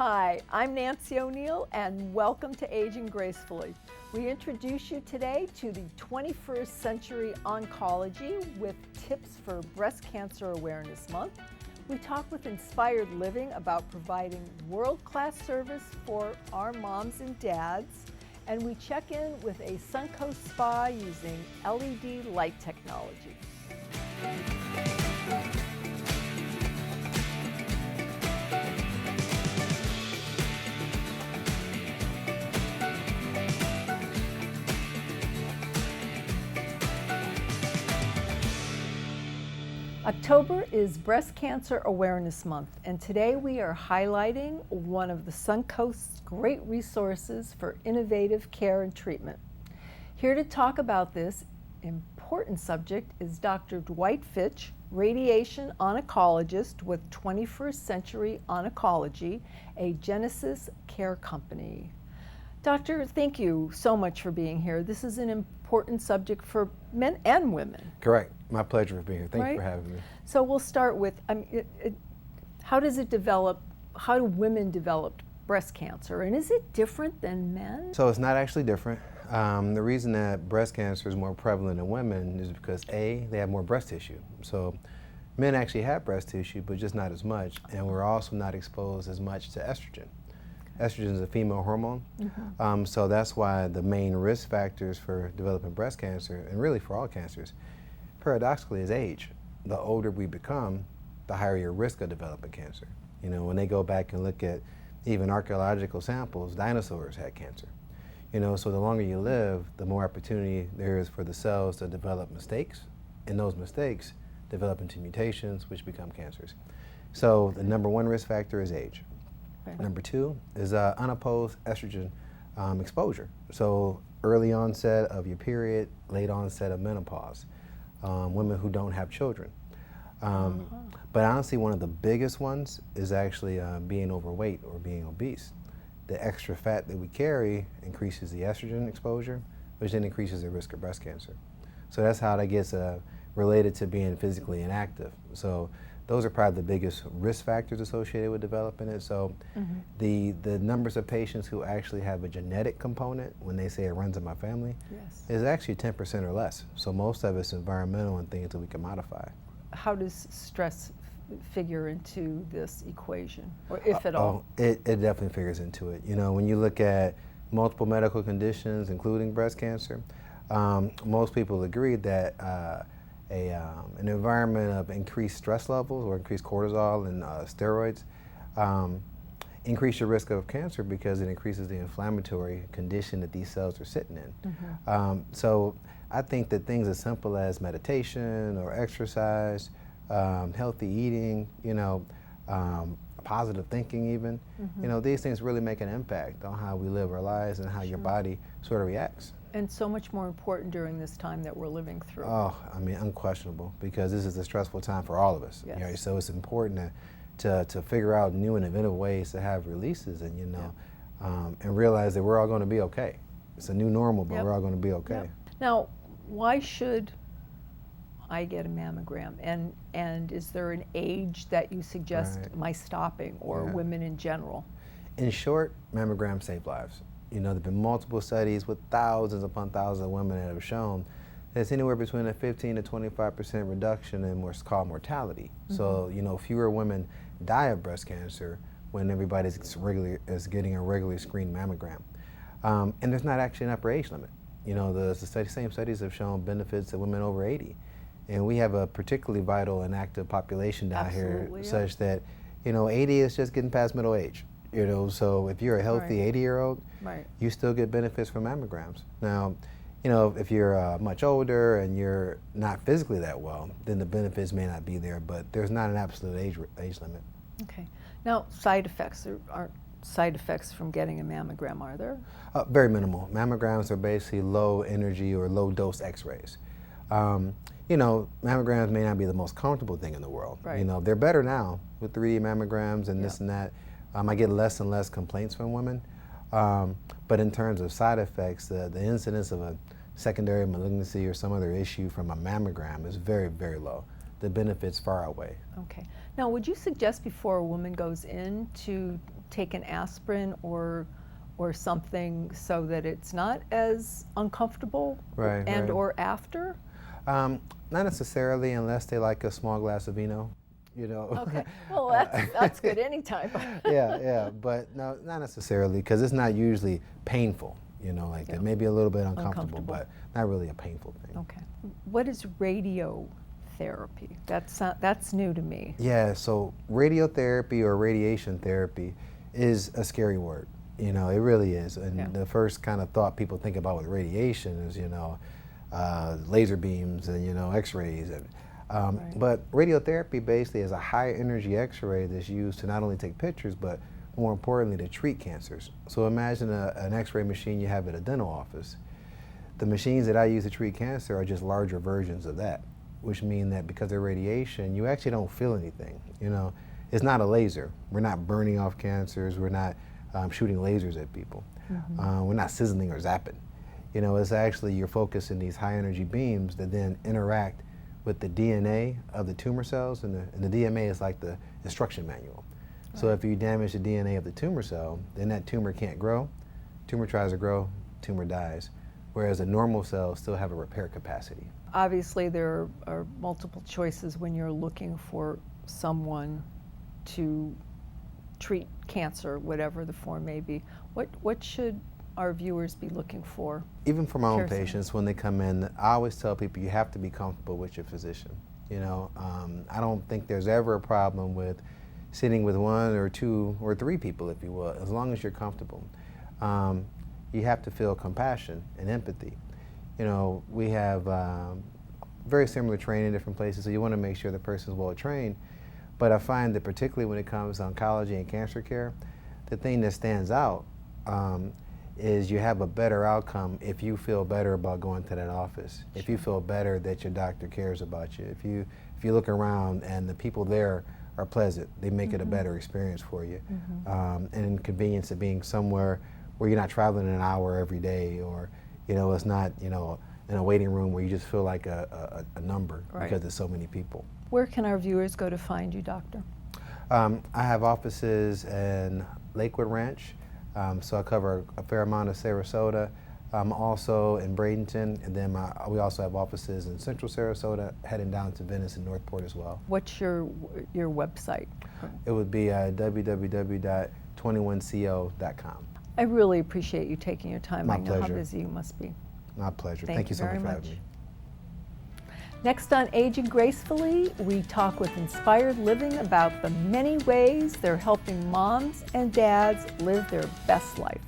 Hi, I'm Nancy O'Neill and welcome to Aging Gracefully. We introduce you today to the 21st Century Oncology with tips for Breast Cancer Awareness Month. We talk with Inspired Living about providing world-class service for our moms and dads. And we check in with a Suncoast spa using LED light technology. October is Breast Cancer Awareness Month, and today we are highlighting one of the Suncoast's great resources for innovative care and treatment. Here to talk about this important subject is Dr. Dwight Fitch, radiation oncologist with 21st Century Oncology, a GenesisCare company. Doctor, thank you so much for being here. This is an important subject for men and women. Correct. My pleasure for being here. Thank you for having me. So we'll start with, how does it develop, how do women develop breast cancer? And is it different than men? So it's not actually different. The reason that breast cancer is more prevalent in women is because A, they have more breast tissue. So men actually have breast tissue, but just not as much. And we're also not exposed as much to estrogen. Estrogen is a female hormone, so that's why the main risk factors for developing breast cancer, and really for all cancers, paradoxically is age. The older we become, the higher your risk of developing cancer. You know, when they go back and look at even archaeological samples, dinosaurs had cancer. You know, so the longer you live, the more opportunity there is for the cells to develop mistakes, and those mistakes develop into mutations, which become cancers. So the number one risk factor is age. Number two is unopposed estrogen exposure. So early onset of your period, late onset of menopause, women who don't have children. But honestly, one of the biggest ones is actually being overweight or being obese. The extra fat that we carry increases the estrogen exposure, which then increases the risk of breast cancer. So that's how that gets related to being physically inactive. So those are probably the biggest risk factors associated with developing it. So the numbers of patients who actually have a genetic component, when they say it runs in my family, is actually 10% or less. So most of it's environmental and things that we can modify. How does stress figure into this equation, or if at all? It definitely figures into it. You know, when you look at multiple medical conditions, including breast cancer, most people agree that an environment of increased stress levels or increased cortisol and steroids increase your risk of cancer because it increases the inflammatory condition that these cells are sitting in. So I think that things as simple as meditation or exercise, healthy eating, you know, positive thinking even, you know, these things really make an impact on how we live our lives and how your body sort of reacts. And so much more important during this time that we're living through. Oh, I mean, unquestionable, because this is a stressful time for all of us. Yes. You know, so it's important to figure out new and innovative ways to have releases and, you know, and realize that we're all going to be okay. It's a new normal, but we're all going to be okay. Now, why should I get a mammogram? And is there an age that you suggest my stopping, or women in general? In short, mammograms save lives. You know, there have been multiple studies with thousands upon thousands of women that have shown that it's anywhere between a 15 to 25% reduction in what's called mortality. So, you know, fewer women die of breast cancer when everybody's getting a regularly screened mammogram. And there's not actually an upper age limit. You know, the same studies have shown benefits to women over 80. And we have a particularly vital and active population down here, such that, you know, 80 is just getting past middle age. You know, so if you're a healthy 80-year-old, you still get benefits from mammograms. Now, you know, if you're much older and you're not physically that well, then the benefits may not be there, but there's not an absolute age limit. Okay. Now, side effects. There aren't side effects from getting a mammogram, are there? Very minimal. Mammograms are basically low energy or low dose x-rays. You know, mammograms may not be the most comfortable thing in the world. You know, they're better now with 3D mammograms and this and that. I get less and less complaints from women, but in terms of side effects, the incidence of a secondary malignancy or some other issue from a mammogram is very, very low. The benefits far outweigh. Okay. Now, would you suggest before a woman goes in to take an aspirin or something so that it's not as uncomfortable Right, and right. or after? Not necessarily, unless they like a small glass of vino, you know. Okay, well that's good anytime. Yeah, but no, not necessarily, because it's not usually painful, you know, like that. Maybe a little bit uncomfortable, but not really a painful thing. Okay. What is radiotherapy? That's new to me. Yeah, so radiotherapy or radiation therapy is a scary word. You know, it really is. And the first kind of thought people think about with radiation is, you know, laser beams and, you know, x-rays. And, But radiotherapy basically is a high energy x-ray that's used to not only take pictures, but more importantly, to treat cancers. So imagine an x-ray machine you have at a dental office. The machines that I use to treat cancer are just larger versions of that, which mean that because they're radiation, you actually don't feel anything. You know, it's not a laser. We're not burning off cancers. We're not shooting lasers at people. We're not sizzling or zapping. You know, it's actually you're focusing these high energy beams that then interact with the DNA of the tumor cells, and the DNA is like the instruction manual. So if you damage the DNA of the tumor cell, then that tumor can't grow. Tumor tries to grow, tumor dies. Whereas a normal cell still have a repair capacity. Obviously there are multiple choices when you're looking for someone to treat cancer, whatever the form may be. What should our viewers be looking for? Even for my own patients, when they come in, I always tell people you have to be comfortable with your physician. You know, I don't think there's ever a problem with sitting with one or two or three people, if you will, as long as you're comfortable. You have to feel compassion and empathy. You know, we have very similar training in different places, so you want to make sure the person's well trained. But I find that particularly when it comes to oncology and cancer care, the thing that stands out is you have a better outcome if you feel better about going to that office, if you feel better that your doctor cares about you, if you look around and the people there are pleasant, they make it a better experience for you. And convenience of being somewhere where you're not traveling an hour every day, or, you know, it's not, you know, in a waiting room where you just feel like a number because there's so many people. Where can our viewers go to find you, doctor? I have offices in Lakewood Ranch, so I cover a fair amount of Sarasota. Also in Bradenton, and then we also have offices in Central Sarasota, heading down to Venice and Northport as well. What's your website? It would be www.21co.com. I really appreciate you taking your time. My I know pleasure. how busy you must be. My pleasure. Thank you so very much for having me. Next on Aging Gracefully, we talk with Inspired Living about the many ways they're helping moms and dads live their best life.